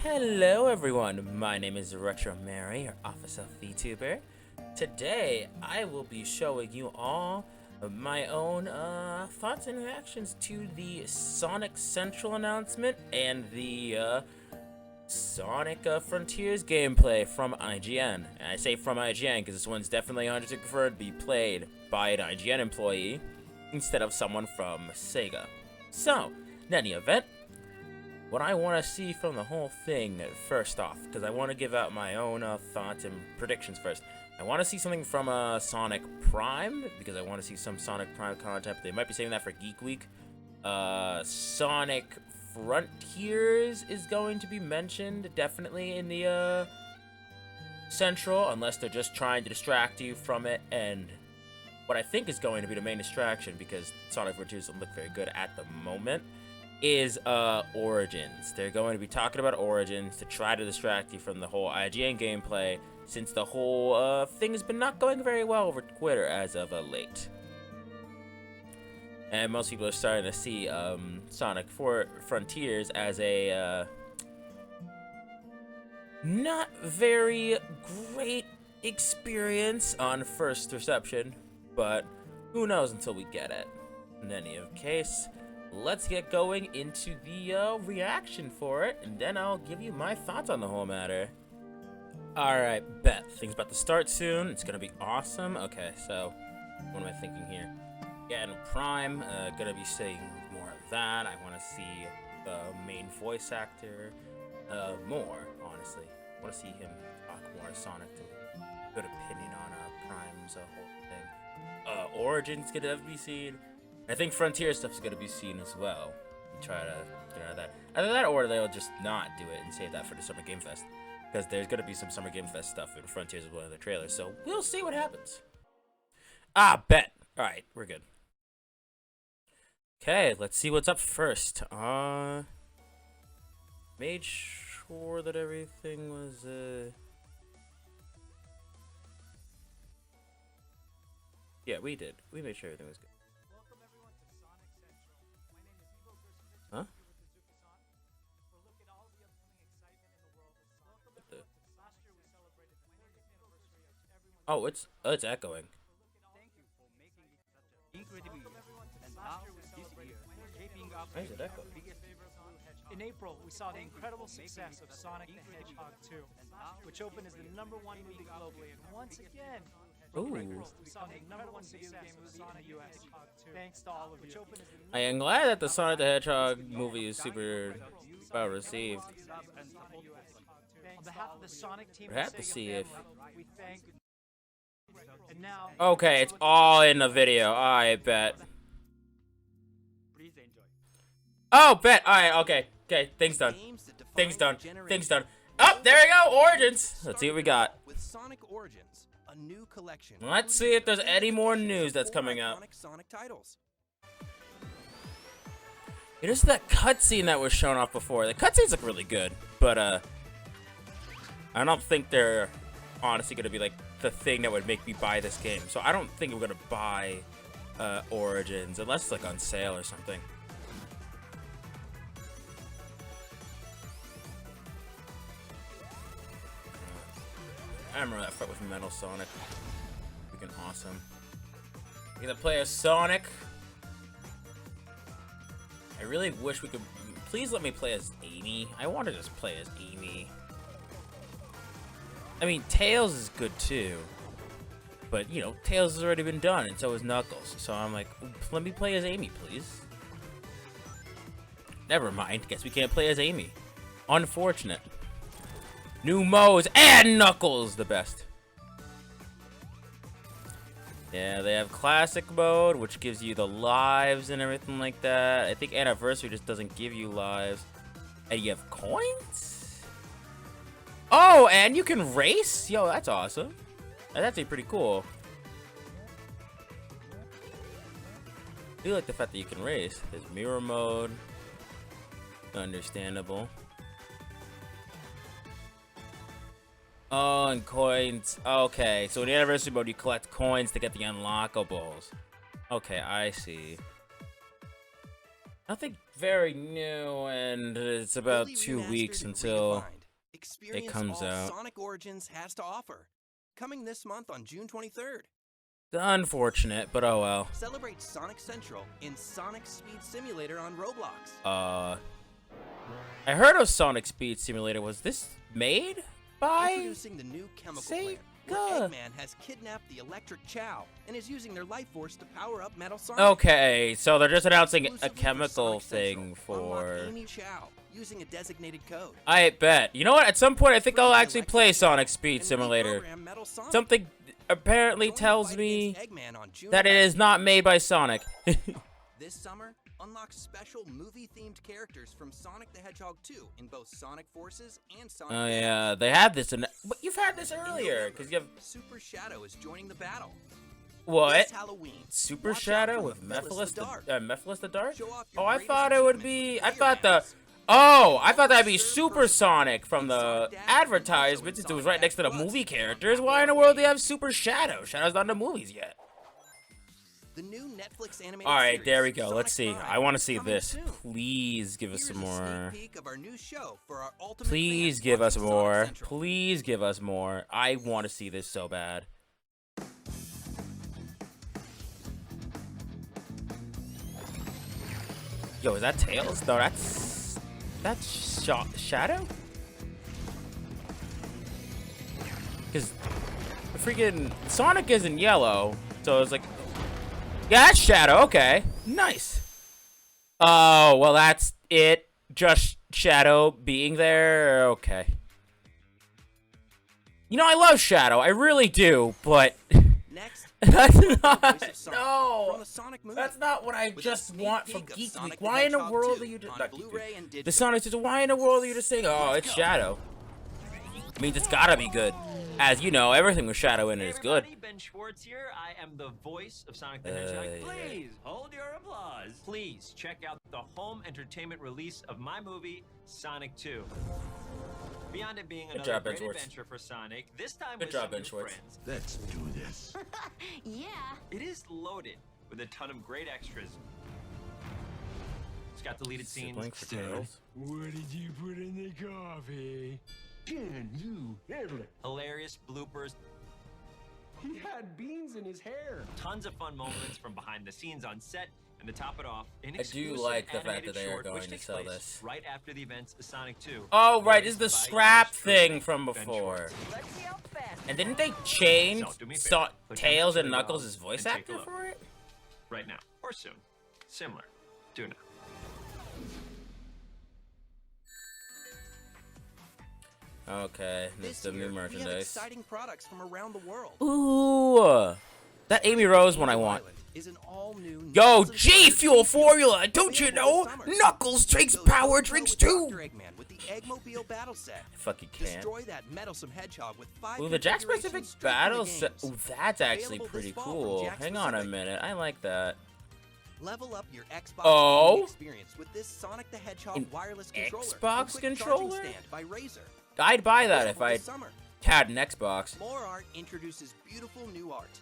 Hello everyone, my name is Retro Mary, your officer Vtuber. Today, I will be showing you all my own thoughts and reactions to the Sonic Central announcement and the Sonic Frontiers gameplay from IGN. And I say from IGN because this one's definitely 100% preferred to be played by an IGN employee instead of someone from Sega. So, in any event, what I want to see from the whole thing, first off, because I want to give out my own thoughts and predictions first. I want to see something from Sonic Prime, because I want to see some Sonic Prime content. They might be saving that for Geek Week. Sonic Frontiers is going to be mentioned, definitely, in the Central, unless they're just trying to distract you from it. And what I think is going to be the main distraction, because Sonic Frontiers doesn't look very good at the moment, is Origins. They're going to be talking about Origins to try to distract you from the whole IGN gameplay, since the whole thing has been not going very well over Twitter as of late. And most people are starting to see Sonic Frontiers as a not very great experience on first reception, but who knows until we get it. In any case, let's get going into the reaction for it, and then I'll give you my thoughts on the whole matter. Alright, bet. Things about to start soon. It's gonna be awesome. Okay, so what am I thinking here? Again, Prime, gonna be seeing more of that. I want to see the main voice actor more, honestly. I want to see him talk more Sonic. Good opinion on Prime's whole thing. Origins gonna be seen. I think Frontier stuff's gonna be seen as well. Try to get out of that. Either that, or they'll just not do it and save that for the Summer Game Fest, because there's gonna be some Summer Game Fest stuff in Frontiers as one of the trailers. So we'll see what happens. Bet. All right, we're good. Okay, let's see what's up first. Made sure that everything was yeah, we did. We made sure everything was good. Huh? Oh, it's echoing. Why is it echoing? In April, we saw the incredible success of Sonic the Hedgehog 2, which opened as the #1 movie globally, and once again, we saw the #1 success of Sonic the Hedgehog 2. Thanks to all of you. I am glad that the Sonic the Hedgehog movie is super well received. On behalf of the Sonic team, We'll have to see if. we thank. And now, Okay, it's all in the video. I bet. Oh, bet. All right. Okay. Okay. Things done. Things done. Things done. Oh, there we go. Origins. Let's see what we got. With Sonic Origins, a new collection. Let's see if there's any more news that's coming up. Sonic titles. It is that cutscene that was shown off before. The cutscenes look really good, but I don't think they're honestly gonna be like the thing that would make me buy this game. So I don't think I'm gonna buy Origins unless it's like on sale or something. I remember that fight with Metal Sonic. Freaking awesome. You gonna play as Sonic? I really wish we could. Please let me play as Amy. I want to just play as Amy. I mean, Tails is good too. But, you know, Tails has already been done, and so is Knuckles. So I'm like, let me play as Amy, please. Never mind. Guess we can't play as Amy. Unfortunate. New modes and Knuckles, the best. Yeah, they have classic mode, which gives you the lives and everything like that. I think Anniversary just doesn't give you lives. And you have coins? Oh, and you can race? Yo, that's awesome. That's actually pretty cool. I do like the fact that you can race. There's mirror mode. Understandable. Oh, and coins. Okay, so in the Anniversary mode, you collect coins to get the unlockables. Okay, I see. Nothing very new, and it's about Fully 2 remastered weeks and until redefined. Experience it comes all out. Sonic Origins has to offer. Coming this month on June 23rd. Unfortunate, but oh well. Celebrate Sonic Central in Sonic Speed Simulator on Roblox. I heard of Sonic Speed Simulator. Was this made by Introducing the new chemical plant, where Sega? Eggman has kidnapped the electric Chow and is using their life force to power up Metal Sonic. Okay, so they're just announcing a Exclusively for chemical Sonic thing Central. Unlock for... Amy Chow using a designated code. I bet. You know what? At some point, I think Free I'll the actually play electric Sonic Chow Speed and Simulator. reprogram Metal Sonic. Something apparently Join the tells fight me against Eggman on June that it 11th. is not made by Sonic. This summer, unlock special movie-themed characters from Sonic the Hedgehog 2 in both Sonic Forces and Sonic Oh Dance. yeah, they had this in... But you've had this In earlier, November, because you have... Super Shadow is joining the battle. What? This Halloween, Super watch out Shadow for with Mephiles the Dark. Mephiles the Dark? Show off your Oh, I greatest thought it would achievements be... with I player thought the... hands. Oh, I thought that'd be Serve Super first Sonic from in the Sonic Dash, advertisements. also It in was Sonic right next to the Dash Plus movie on characters. Apple Why in the TV. world do you have Super Shadow? Shadow's not in the movies yet. The new Netflix animated Alright, series, there we go. Sonic Let's see. Prime, I want to see coming this. soon. Please give us Here's some a more. sneak peek of our new show for our ultimate Please fans give us watching Sonic more. Central. Please give us more. I want to see this so bad. Yo, is that Tails? No, that's Shadow? Because freaking Sonic isn't yellow, so it's like, yeah, that's Shadow. Okay, nice. Oh, well, that's it. Just Shadow being there. Okay. You know, I love Shadow. I really do, but Next, that's voice of not. Sonic No. from the Sonic movie. That's not what I With a just sneak want from peek of Geek Sonic Week. the Why in the Hedgehog world 2 are you just on not Geek Blu-ray Week. and The digital. Sonic says, why in the world are you just saying, oh, it's Shadow? Means it's gotta be good. As you know, everything with Shadow in it is good. Hey everybody, Ben Schwartz here. I am the voice of Sonic the Hedgehog. yeah. Please hold your applause. Please check out the home entertainment release of my movie, Sonic 2. Beyond it being another job, Ben great Schwartz. adventure for Sonic, this time Good with job, some Ben new Schwartz. friends. Let's do this. Yeah. It is loaded with a ton of great extras. It's got deleted scenes, Sibling for Tails. What did you put in the coffee? Can you handle it? hilarious bloopers, He had beans in his hair. tons of fun moments from behind the scenes on set, and to top it off, an I do exclusive like the fact animated that they are short going which to takes sell place this. right after the events of Sonic 2. Oh, right, this is the Voiced by scrap yours thing truly, from Ben before. Schwartz. Let's see how fast. And didn't they change So, do me a favor. Click on Tails the and three Knuckles' dots voice and take a actor look. for it? Right now, or soon. Similar. Do now. Okay, this is the year, new we have merchandise. exciting products from around the world. Ooh, that Amy Rose one I want. Island is an all-new Yo, Knuckles G inspired Fuel tea formula, don't you available know? this summer. Knuckles drinks So power go drinks with too. Dr. Eggman with the Eggmobile battle set. I fucking can't. Destroy that meddlesome hedgehog with 5 Ooh, the Jack Specific configurations straight from battle the set. games. Ooh, that's actually Available pretty this fall from cool. Jack Hang on a Specific. minute, I like that. Level up your Xbox Oh? gaming experience with this Sonic the Hedgehog An wireless controller. Xbox and quick charging controller? stand by Razer. I'd buy that if Available I this summer. had an Xbox. More Art introduces beautiful new art.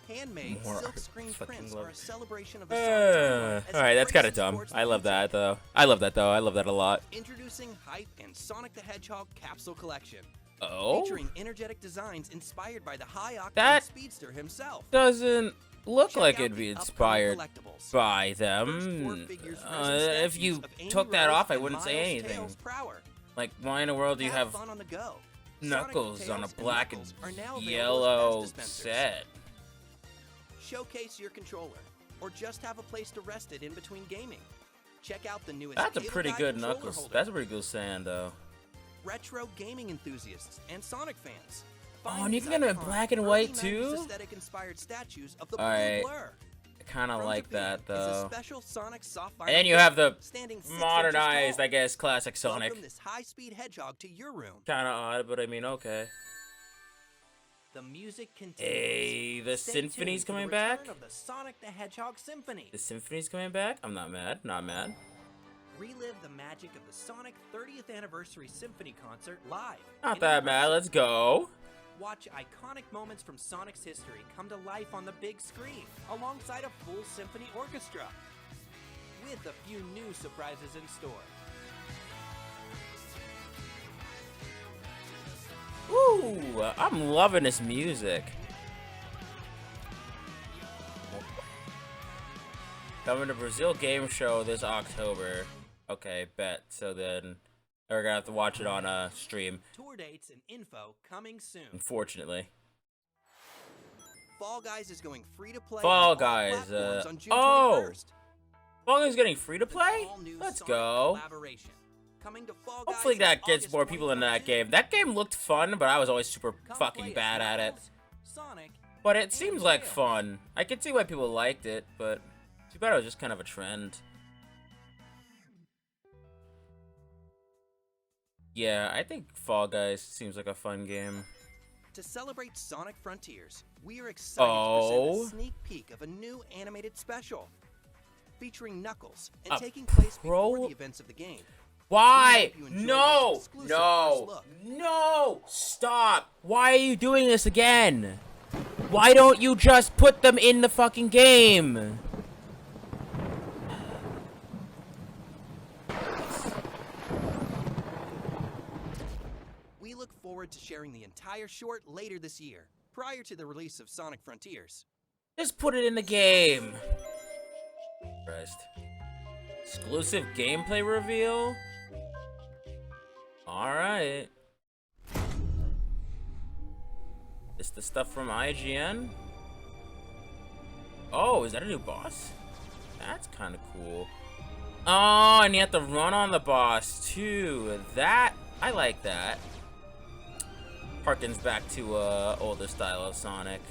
Handmade More art. silk-screen Fucking prints love are it. a celebration of the Sonic timeline as it Alright, that's kind of embraces dumb. towards I the love future. that though. I love that though. I love that a lot. Introducing Hype and Sonic the Hedgehog Capsule Collection. Oh? Featuring energetic designs inspired by the high-octane That speedster himself. Doesn't look Check like out it'd be the inspired upcoming collectibles. by First four them. figures resin If statues you of Amy took that Rose off, I and wouldn't say Miles anything. Tails Prower. Like, why in the world do you have fun on the go. Knuckles Sonic, on a Tails, black and Knuckles are now available as yellow vest dispensers. set? Showcase your controller, or just have a place to rest it in between gaming. Check out the newest That's a Cable pretty Guy good controller Knuckles. holder. That's a pretty good sand though. Retro gaming enthusiasts and Sonic fans. Oh, Find and you these can get it in iconic black and early white 90s too? aesthetic-inspired statues of the Alright. Blue Blur. I kind of From like Japan that is a though. special Sonic soft And then you have the standing 6 modernized, inches I tall. guess, classic Sonic. Welcome this high-speed hedgehog to your room. Kind of odd, but I mean, okay. The music continues. Hey, the Stay symphony's tuned for the coming return back? Of the Sonic the Hedgehog Symphony. The symphony's coming back? I'm not mad. Not mad. Relive the magic of the Sonic 30th Anniversary Symphony Concert live. Not in that mad. person. Let's go. Watch iconic moments from Sonic's history come to life on the big screen, alongside a full symphony orchestra. with a few new surprises in store. Ooh, I'm loving this music. Coming to Brazil Game Show this October. Okay, bet. So then we're gonna have to watch it on a stream. Tour dates and info coming soon. Unfortunately. Fall Guys is going free to play. Fall on all Guys, platforms on June oh! 21st. Fall Guys getting free to An play? all-new Let's Sonic go. collaboration. Coming to Fall Hopefully Guys that on gets August more people into that 21st. game. That game looked fun, but I was always super Come fucking play bad as at it. Knuckles, Sonic, But it and seems like Tails. fun. I could see why people liked it, but too bad it was just kind of a trend. Yeah, I think Fall Guys seems like a fun game. To celebrate Sonic Frontiers, we are excited to present Oh. a sneak peek of a new animated special featuring Knuckles and A taking place pro- before the events of the game. Why? We hope you enjoyed No! this exclusive No! first look. No! Stop! Why are you doing this again? Why don't you just put them in the fucking game? We look forward to sharing the entire short later this year, prior to the release of Sonic Frontiers. Just put it in the game. Christ. Exclusive gameplay reveal? Alright. Is the stuff from IGN? Oh, is that a new boss? That's kind of cool. Oh, and you have to run on the boss too. That, I like that. Harkens back to older style of Sonic.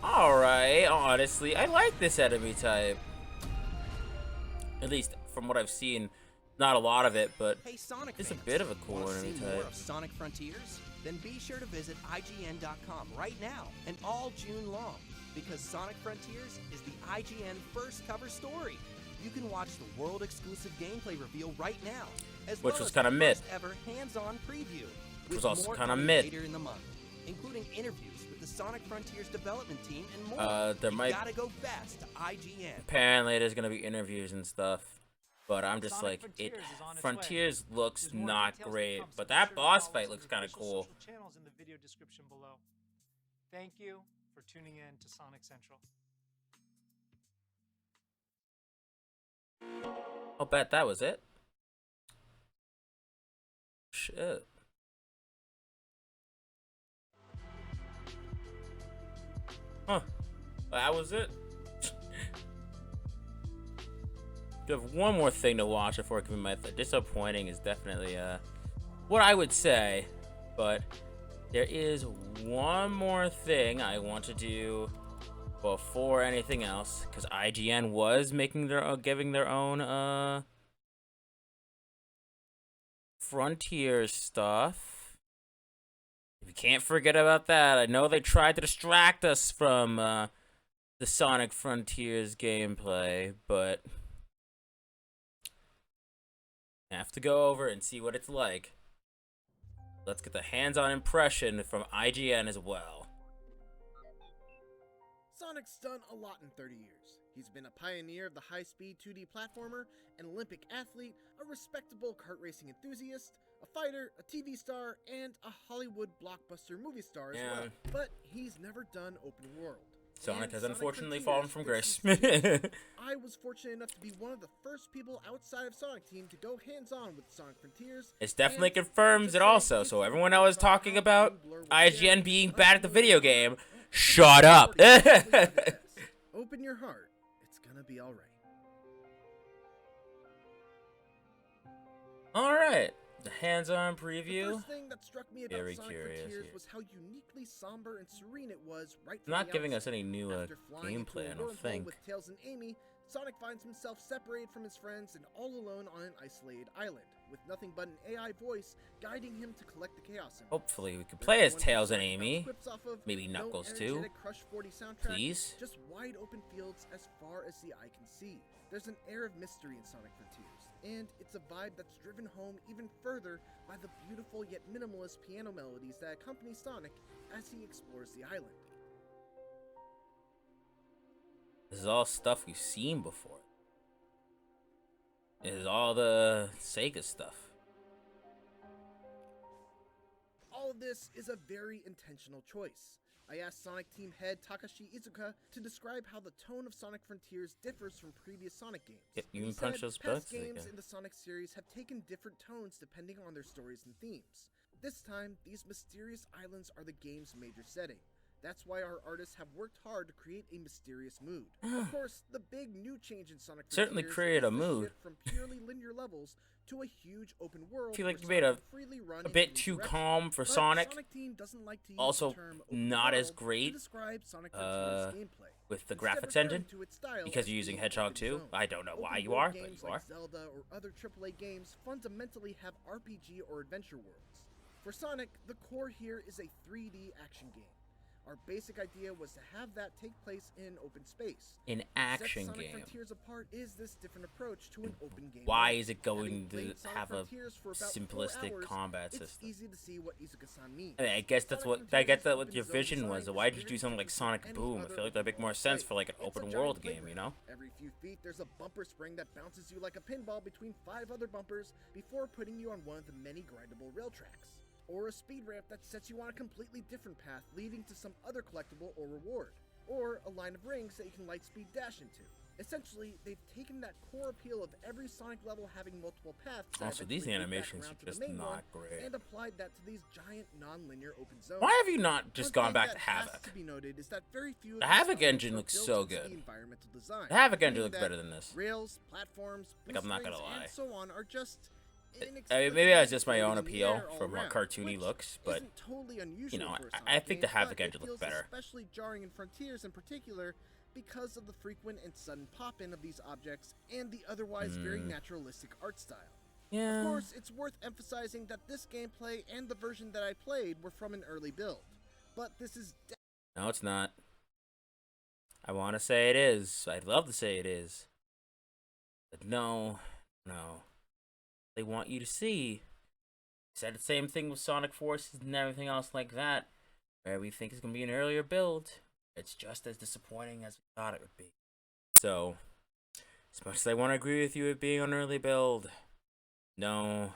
Alright, honestly, I like this enemy type. At least from what I've seen, not a lot of it, but Hey Sonic it's a fans, bit of a cool wanna enemy see more type. of Sonic Frontiers? Then be sure to visit IGN.com right now and all June long, because Sonic Frontiers is the IGN first cover story. You can watch the world exclusive gameplay reveal right now, as Which well was as kinda the mid. first ever hands-on preview. was with also more kinda coming mid. later in the month, including interviews with the Sonic Frontiers development team and more. There you might- gotta go fast to IGN. Apparently there's gonna be interviews and stuff, but I'm just Sonic like, Frontiers is on its Frontiers looks There's more not details to great, come, so but be that sure to boss follow fight us looks on kind of official cool. social channels in the video description below. Thank you for tuning in to Sonic Central. I'll bet that was it. Shit. Huh. That was it. I have one more thing to watch before giving my disappointing is definitely what I would say, but there is one more thing I want to do before anything else, because IGN was making their giving their own Frontier stuff. We can't forget about that. I know they tried to distract us from the Sonic Frontiers gameplay, but I have to go over and see what it's like. Let's get the hands-on impression from IGN as well. Sonic's done a lot in 30 years. He's been a pioneer of the high-speed 2D platformer, an Olympic athlete, a respectable kart racing enthusiast, a fighter, a TV star, and a Hollywood blockbuster movie star as well. But he's never done open world. Sonic And has Sonic unfortunately Frontiers fallen from fits grace. this theme. I was fortunate enough to be one of the first people outside of Sonic Team to go hands-on with Sonic Frontiers. This definitely and confirms just it saying, also, it's so everyone that was about talking how about Blur was IGN shared, being but bad at the video really game, not. shut up. Open your heart. It's gonna be alright. Alright, the hands-on The preview. first thing that struck me about Very Sonic curious Frontiers here. was how uniquely somber and serene it was right from Not the giving us outset. any new After flying into gameplay, a I don't wormhole think. With Tails and Amy, Sonic finds himself separated from his friends and all alone on an isolated island, with nothing but an AI voice guiding him to collect the Chaos Emeralds. Hopefully we can There's play as no one Tails to and Sonic Amy. bounce quips off of, Maybe no Knuckles too. energetic Crush 40 soundtrack, Please. just wide open fields as far as the eye can see. There's an air of mystery in Sonic Frontiers, and it's a vibe that's driven home even further by the beautiful yet minimalist piano melodies that accompany Sonic as he explores the island. This is all stuff we've seen before. This is all the Sega stuff. All of this is a very intentional choice. I asked Sonic team head Takashi Iizuka to describe how the tone of Sonic Frontiers differs from previous Sonic games. Yep, you He can punch said those past buttons games again. in the Sonic series have taken different tones depending on their stories and themes. This time, these mysterious islands are the game's major setting. That's why our artists have worked hard to create a mysterious mood. Of course, the big new change in Sonic Certainly Frontiers created is a the mood. shift from purely linear levels to a huge open world. I feel like where you made Sonic can freely run a in bit any too direction. calm for But Sonic. Sonic team doesn't like to use Also, the term open not as world great, to describe Sonic Frontiers gameplay. with the Instead graphics referring engine, to its style because as you're using being Hedgehog open 2. zone. I don't know why Open you world are, but games you like are. Zelda or other AAA games fundamentally have RPG or adventure worlds. For Sonic, the core here is a 3D action game. Our basic idea was to have that take place in open space. An What action sets Sonic game. Frontiers apart is this different approach to an open game. Why world. is it going Having to played Sonic have a Frontiers for about 4 simplistic hours, combat it's system? easy to see what Izuka-san means. I mean, I guess that's Sonic what I Frontiers get is that what open your zone vision design was. is Why did you very do something like different from Sonic any Boom? I other feel like that'd make open more world sense play. for like an It's a open giant world game, playground. you know? Every few feet, there's a bumper spring that bounces you like a pinball between 5 other bumpers before putting you on one of the many grindable rail tracks. Or a speed ramp that sets you on a completely different path leading to some other collectible or reward. Or a line of rings that you can lightspeed dash into. Essentially, they've taken that core appeal of every Sonic level having multiple paths that Also, these eventually loop back animations around are to the just main not one, great. and applied that to these giant non-linear open zones. Why have you not just One gone thing back to that has Havoc? to be noted is that very few of The these Havoc elements engine are looks built so into the good. environmental design, The Havoc engine meaning looks that better than this. Rails, platforms, Like, I'm not blue gonna springs, lie. and so on are just I mean, maybe that's just my floating own in the appeal air all from how around, cartoony which looks, but isn't totally unusual know, for a I Sonic think the game, Havoc but engine it looks feels better. especially jarring in Frontiers in particular because of the frequent and sudden pop-in of these objects and the otherwise very naturalistic art style. yeah. Of course, it's worth emphasizing that this gameplay and the version that I played were from an early build, but this is No, it's not. I want to say it is. I'd love to say it is. But no. They want you to see. Said the same thing with Sonic Forces and everything else like that, where we think it's going to be an earlier build. It's just as disappointing as we thought it would be. So, as much as I want to agree with you it being an early build, no.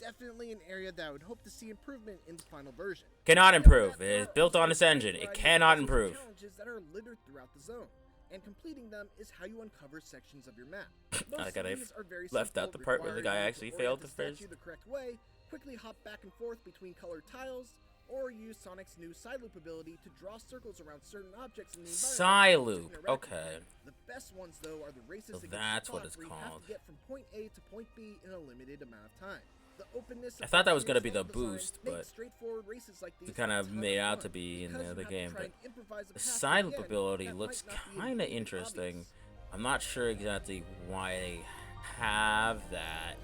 definitely an area that I would hope to see improvement in the final version. Cannot Beyond improve. that, It there is are built on also this a engine. variety It of cannot puzzles and improve. Challenges that are littered throughout the zone, and completing them is how you uncover sections of your map. I Most got of I these are very left simple, out the part where the requiring guy you actually to failed orient the the first. statue the correct way, quickly hop back and forth between colored tiles, or use Sonic's new side loop ability to draw circles around certain objects in the environment. Side to loop. interact with Okay. them. The best ones, though, are the races So against that's what spots it's where you have called. to get from point A to point B in a limited amount of time. The openness I of thought that was Frontier's gonna be the level design boost, makes but straightforward races like these it kind a of ton made out fun to be in because the you other have to game, try but and improvise a the path to side the loop end ability that looks might not be kind of immediately interesting. obvious. I'm not sure exactly why they have that,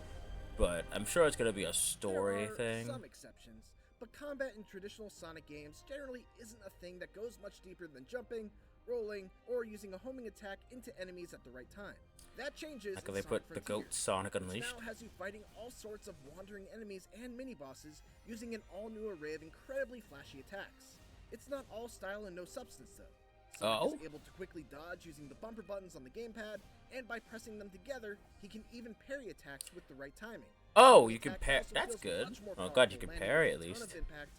but I'm sure it's gonna be a story There are thing. some exceptions, but combat in traditional Sonic games generally isn't a thing that goes much deeper than jumping, rolling, or using a homing attack into enemies at the right time. That changes Like in if they Sonic put the goat Frontiers, Sonic which Unleashed. now has you fighting all sorts of wandering enemies and mini-bosses using an all-new array of incredibly flashy attacks. It's not all style and no substance, though. Sonic is able to quickly dodge using the bumper buttons on the gamepad, and by pressing them together, he can even parry attacks with the right timing. Oh, The you can attack parry. also That's feels good. much more Oh, God, you powerful, can landing parry with at a ton least. of impact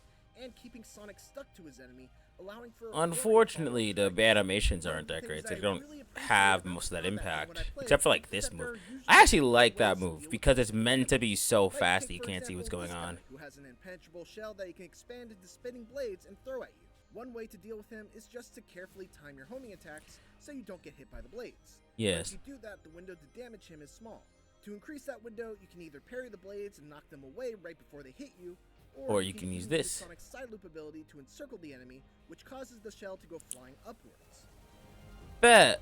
and keeping Sonic stuck to his enemy, allowing for a Unfortunately, the variety of animations One of aren't the that things great. that They I don't really appreciate have about most of that combat when impact, I played except for like is this that there move. are usually I actually multiple like that ways to move deal with because the it's enemy. meant to be so Like, fast that take, you for can't see what's example, going this on. guy, who has an impenetrable shell that he can expand into spinning blades and throw at you. One way to deal with him is just to carefully time your homing attacks so you don't get hit by the blades. Yes. But if you do that, the window to damage him is small. To increase that window, you can either parry the blades and knock them away right before they hit you, Or you can use even this. Sonic's side loop ability to encircle the enemy, which causes the shell to go flying upwards. Bet.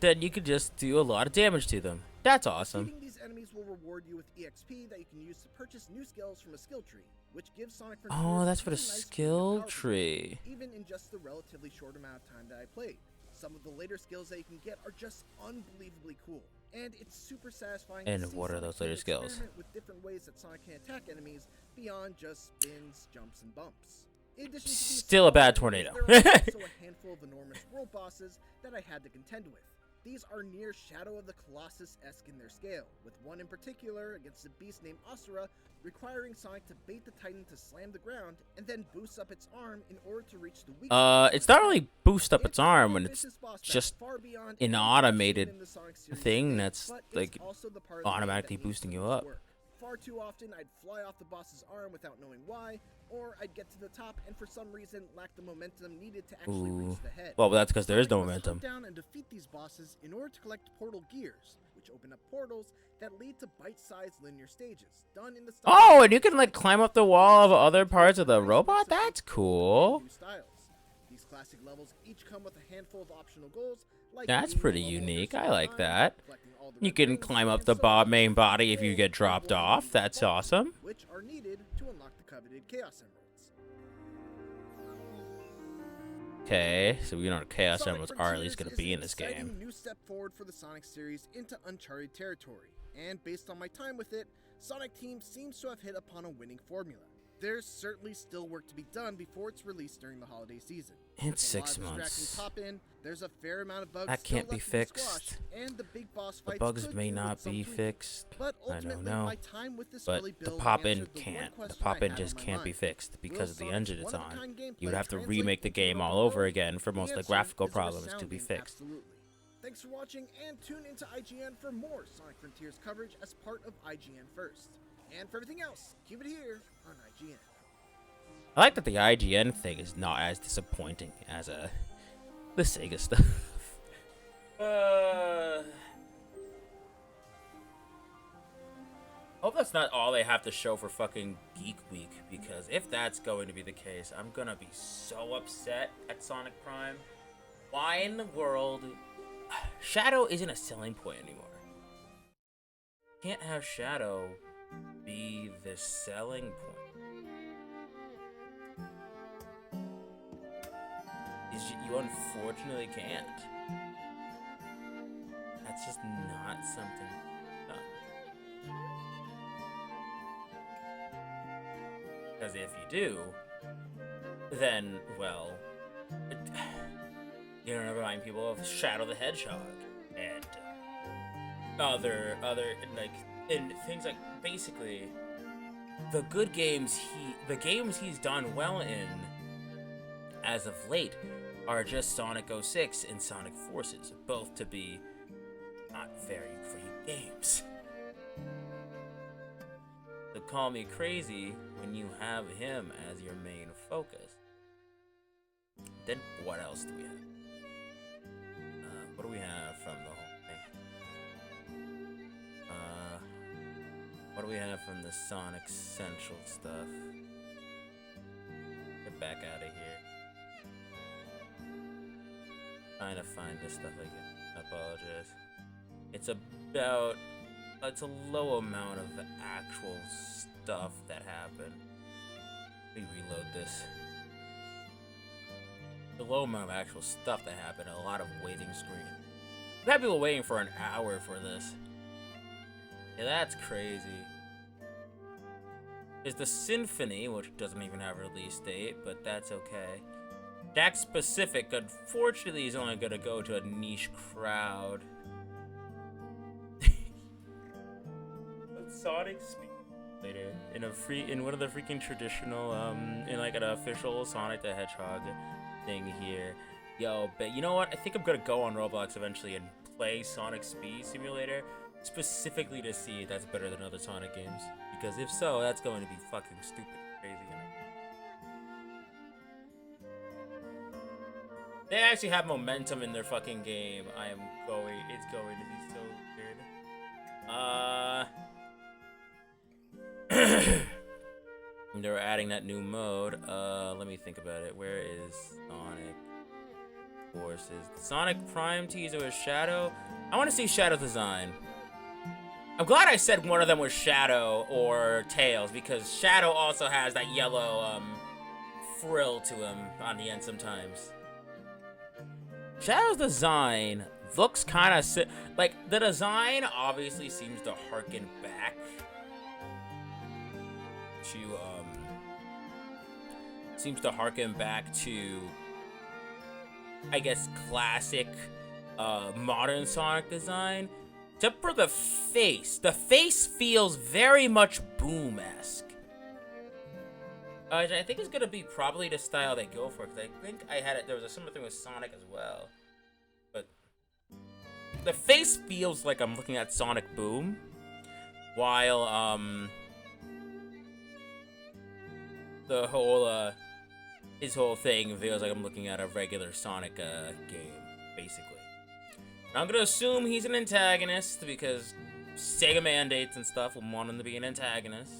Then you could just do a lot of damage to them. That's awesome. Defeating these enemies will reward you with EXP that you can use to purchase new skills from a skill tree, which gives Sonic Frontiers Oh, that's a for the really nice skill power boost, tree. even in just the relatively short amount of time that I played. Some of the later skills that you can get are just unbelievably cool, and it's super satisfying to And see what are Sonic those team later skills? experiment with different ways that Sonic can attack enemies beyond just spins, jumps, and bumps. In addition to these Still a bad small tornado. enemies, there are also a handful of enormous world bosses that I had to contend with. These are near Shadow of the Colossus-esque in their scale, with one in particular against a beast named Asura, requiring Sonic to bait the Titan to slam the ground, and then boost up its arm in order to reach the weak spot. It's not really boost up its a arm when it's ambitious boss battle just far beyond an anything I've automated seen in the Sonic series thing to date, that's, but it's like, also the part of the game that automatically makes boosting the you most up. work. Far too often, I'd fly off the boss's arm without knowing why, or I'd get to the top and for some reason lack the momentum needed to actually reach the head. Well, that's because there is no Sonic must momentum. hunt down and defeat these bosses in order to collect portal gears, which open up portals that lead to bite-sized linear stages, done in the style Oh, and you can like climb up the wall of other parts of the robot? That's cool. new styles. These classic levels each come with a handful of optional goals, like That's beating pretty the level unique. over I like 7 that. times, collecting all the You red can rings, climb up and the so on, main body if you all get dropped level off. 1 That's default, awesome. which are needed to unlock the coveted Chaos Emeralds. Okay, so we know Chaos Sonic Emeralds are at least Frontiers going to be is in this an exciting game. new step forward for the Sonic series into uncharted territory, and based on my time with it, Sonic Team seems to have hit upon a winning formula. There's certainly still work to be done before it's released during the holiday season. It's With a lot 6 of months. distracting pop-in, there's a fair amount of bugs That still can't be left to be fixed. squashed, and the big boss The fights bugs could may do with not some be tweaking. fixed. But I don't ultimately, know. my time with this But early the build pop-in answered the one can't. The question I pop-in had just on my can't be mind. fixed Will because of the Sonic's engine it's on. one-of-a-kind gameplay You would have to translate remake the into game an all open over world? again for most of the answer graphical is a problems to be resounding fixed. Absolutely. Thanks for watching, and tune into IGN for more Sonic Frontiers coverage as part of IGN First. And for everything else, keep it here on IGN. I like that the IGN thing is not as disappointing as the Sega stuff. Hope that's not all they have to show for fucking Geek Week, because if that's going to be the case, I'm gonna be so upset at Sonic Prime. Why in the world? Shadow isn't a selling point anymore. Can't have Shadow be the selling point. You unfortunately can't. That's just not something done. Because if you do, then, well, you're gonna remind people of Shadow the Hedgehog and other like, and things like, basically the good games the games he's done well in as of late are just Sonic 06 and Sonic Forces, both to be not very great games. So call me crazy when you have him as your main focus. Then what else do we have? What do we have from the whole thing? What do we have from the Sonic Central stuff? Get back out of here. Trying to find this stuff again. I apologize. It's a low amount of the actual stuff that happened. Let me reload this. The low amount of actual stuff that happened, a lot of waiting screen. We've had people waiting for an hour for this. Yeah, that's crazy. There's the Symphony, which doesn't even have a release date, but that's okay. Jack Specific, unfortunately, is only gonna go to a niche crowd. Sonic Speed later in one of the freaking traditional in like an official Sonic the Hedgehog thing here. Yo, but you know what? I think I'm gonna go on Roblox eventually and play Sonic Speed Simulator specifically to see if that's better than other Sonic games. Because if so, that's going to be fucking stupid crazy. They actually have momentum in their fucking game. It's going to be so weird. They're adding that new mode. Let me think about it. Where is Sonic Forces? The Sonic Prime teaser was Shadow. I want to see Shadow design. I'm glad I said one of them was Shadow or Tails, because Shadow also has that yellow frill to him on the end sometimes. Shadow's design looks kind of like the design obviously seems to harken back seems to harken back to, I guess, classic modern Sonic design. Except for the face. The face feels very much Boom-esque. I think it's gonna be probably the style they go for, because I think I had it. There was a similar thing with Sonic as well, but the face feels like I'm looking at Sonic Boom, while the whole his whole thing feels like I'm looking at a regular Sonic game, basically. I'm gonna assume he's an antagonist because Sega mandates and stuff will want him to be an antagonist.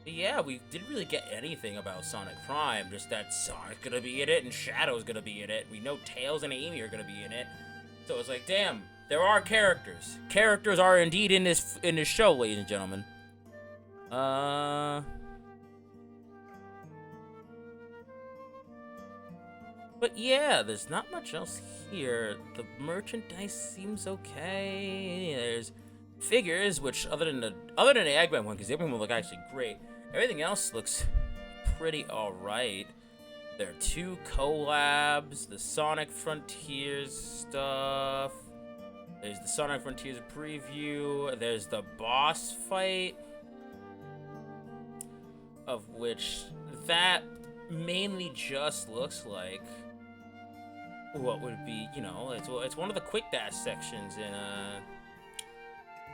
But yeah, we didn't really get anything about Sonic Prime, just that Sonic's gonna be in it and Shadow's gonna be in it. We know Tails and Amy are gonna be in it. So it's like, damn, there are characters. Characters are indeed in this show, ladies and gentlemen. But yeah, there's not much else here. The merchandise seems okay. There's figures, which other than the Eggman one, because the Eggman one look actually great. Everything else looks pretty alright. There are 2 collabs, the Sonic Frontiers stuff. There's the Sonic Frontiers preview. There's the boss fight, of which that mainly just looks like what would be, you know, it's one of the quick dash sections in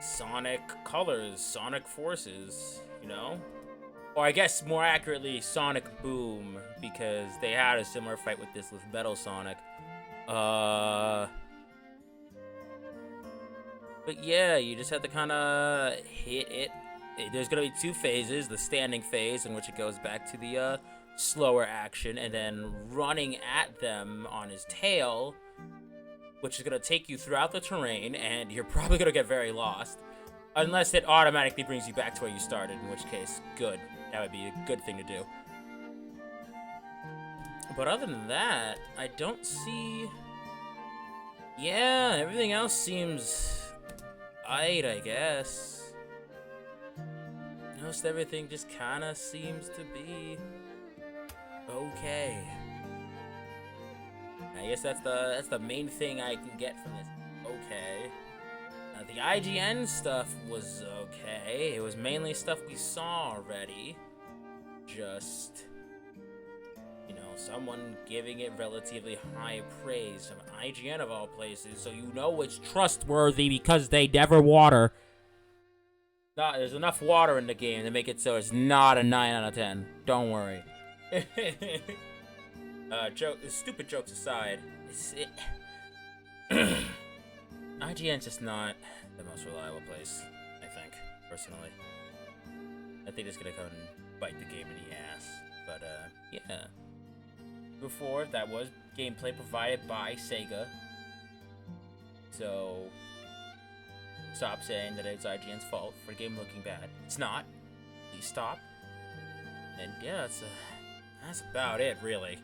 Sonic Colors, Sonic Forces, you know? Or I guess more accurately, Sonic Boom, because they had a similar fight with this with Metal Sonic. But yeah, you just have to kind of hit it. There's gonna be 2 phases, the standing phase, in which it goes back to the slower action, and then running at them on his tail, which is gonna take you throughout the terrain, and you're probably gonna get very lost. Unless it automatically brings you back to where you started, in which case, good. That would be a good thing to do. But other than that, I don't see... Yeah, everything else seems... aight, I guess. Most everything just kinda seems to be... okay. I guess that's the main thing I can get from this. Okay. The IGN stuff was okay. It was mainly stuff we saw already. Just, you know, someone giving it relatively high praise from IGN of all places, so you know it's trustworthy because they never water. There's enough water in the game to make it so it's not a 9 out of 10. Don't worry. Stupid jokes aside, IGN's just not the most reliable place, I think, personally. I think it's gonna come and bite the game in the ass. But, yeah. Before, that was gameplay provided by Sega. So, stop saying that it's IGN's fault for the game looking bad. It's not. Please stop. And yeah, that's about it, really.